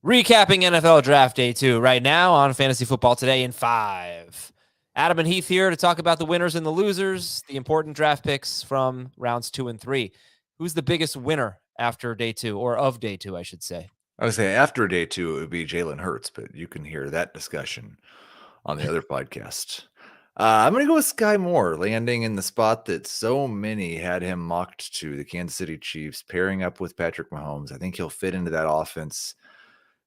Recapping NFL Draft Day 2 right now on Fantasy Football Today in 5. Adam and Heath here to talk about the winners and the losers, the important draft picks from rounds 2 and 3. Who's the biggest winner after Day 2, or of Day 2, I should say? I would say after Day 2, it would be Jalen Hurts, but you can hear that discussion on the other podcast. I'm going to go with Sky Moore, landing in the spot that so many had him mocked to, the Kansas City Chiefs, pairing up with Patrick Mahomes. I think he'll fit into that offense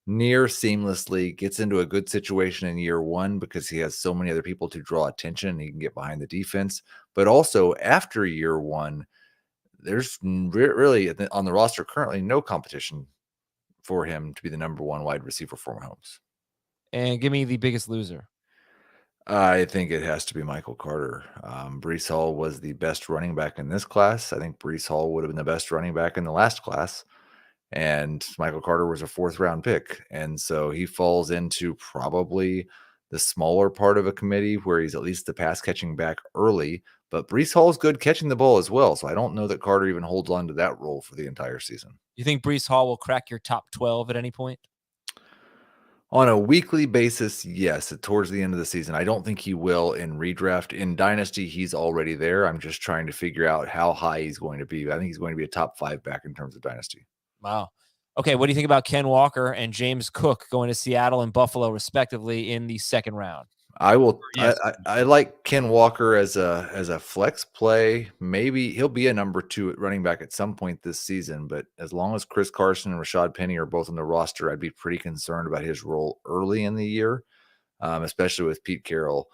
near seamlessly, gets into a good situation in year one because he has so many other people to draw attention. He can get behind the defense. But also after year one, there's really on the roster currently no competition for him to be the number one wide receiver for Mahomes. And give me the biggest loser. I think it has to be Michael Carter. Breece Hall was the best running back in this class. I think Breece Hall would have been the best running back in the last class. And Michael Carter was a 4th-round pick. And so he falls into probably the smaller part of a committee where he's at least the pass-catching back early. But Breece Hall is good catching the ball as well. So I don't know that Carter even holds on to that role for the entire season. You think Breece Hall will crack your top 12 at any point? On a weekly basis, yes, towards the end of the season. I don't think he will in redraft. In Dynasty, he's already there. I'm just trying to figure out how high he's going to be. I think he's going to be a top 5 back in terms of Dynasty. Wow. Okay, what do you think about Ken Walker and James Cook going to Seattle and Buffalo, respectively, in the second round? I will. Yes. I like Ken Walker as a flex play. Maybe he'll be a number 2 at running back at some point this season. But as long as Chris Carson and Rashad Penny are both on the roster, I'd be pretty concerned about his role early in the year, especially with Pete Carroll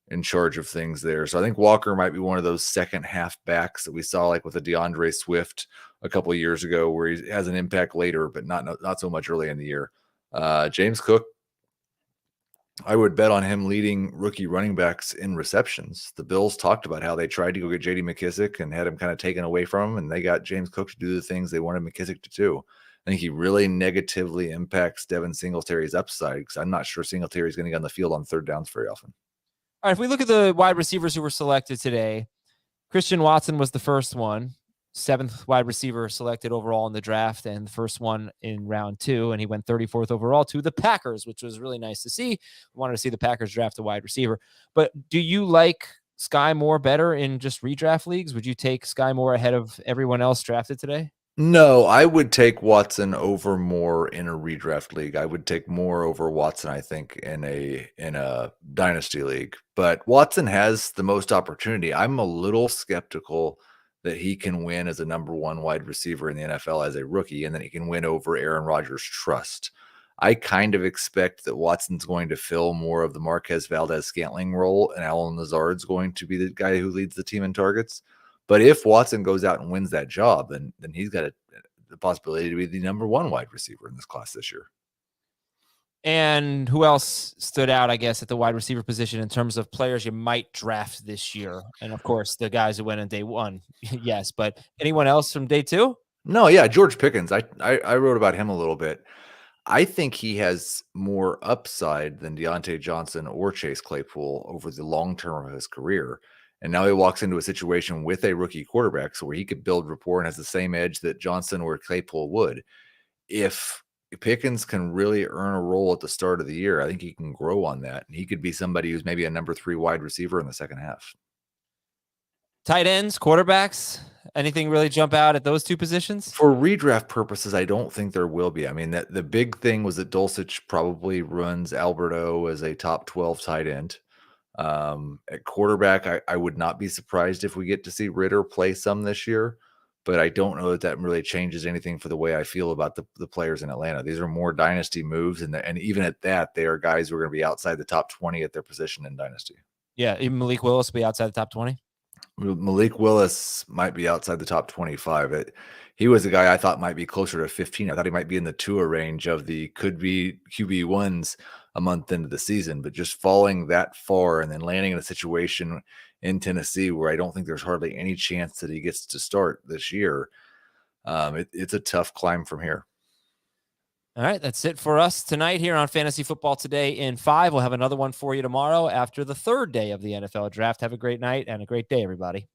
in charge of things there. So I think Walker might be one of those second half backs that we saw, like with a DeAndre Swift a couple of years ago, where he has an impact later, but not so much early in the year. James Cook, I would bet on him leading rookie running backs in receptions. The Bills talked about how they tried to go get J.D. McKissick and had him kind of taken away from him, and they got James Cook to do the things they wanted McKissick to do. I think he really negatively impacts Devin Singletary's upside because I'm not sure Singletary is going to get on the field on third downs very often. All right, if we look at the wide receivers who were selected today, Christian Watson was the first one, 7th wide receiver selected overall in the draft, and the first one in round 2, and he went 34th overall to the Packers, which was really nice to see. We wanted to see the Packers draft a wide receiver. But do you like Sky Moore better in just redraft leagues? Would you take Sky Moore ahead of everyone else drafted today? No, I would take Watson over Moore in a redraft league. I would take Moore over Watson, I think, in a dynasty league. But Watson has the most opportunity. I'm a little skeptical that he can win as a number 1 wide receiver in the NFL as a rookie, and then he can win over Aaron Rodgers' trust. I kind of expect that Watson's going to fill more of the Marquez Valdez-Scantling role, and Allen Lazard's going to be the guy who leads the team in targets. But if Watson goes out and wins that job, then he's got the possibility to be the number 1 wide receiver in this class this year. And who else stood out, I guess, at the wide receiver position in terms of players you might draft this year? And, of course, the guys who went on day 1, yes. But anyone else from day 2? No, yeah, George Pickens. I wrote about him a little bit. I think he has more upside than Deontay Johnson or Chase Claypool over the long term of his career. And now he walks into a situation with a rookie quarterback, so where he could build rapport and has the same edge that Johnson or Claypool would. If Pickens can really earn a role at the start of the year, I think he can grow on that. And he could be somebody who's maybe a number 3 wide receiver in the second half. Tight ends, quarterbacks, anything really jump out at those 2 positions? For redraft purposes, I don't think there will be. I mean, the big thing was that Dulcich probably runs Alberto as a top 12 tight end. At quarterback, I would not be surprised if we get to see Ritter play some this year, but I don't know that really changes anything for the way I feel about the players in Atlanta. These are more dynasty moves, and even at that, they are guys who are going to be outside the top 20 at their position in dynasty. Yeah, even Malik Willis will be outside the top 20? Malik Willis might be outside the top 25. He was a guy I thought might be closer to 15. I thought he might be in the Tua range of the could be QB1s a month into the season, but just falling that far and then landing in a situation in Tennessee where I don't think there's hardly any chance that he gets to start this year. It's a tough climb from here. All right, that's it for us tonight here on Fantasy Football Today in 5. We'll have another one for you tomorrow after the 3rd day of the NFL Draft. Have a great night and a great day, everybody.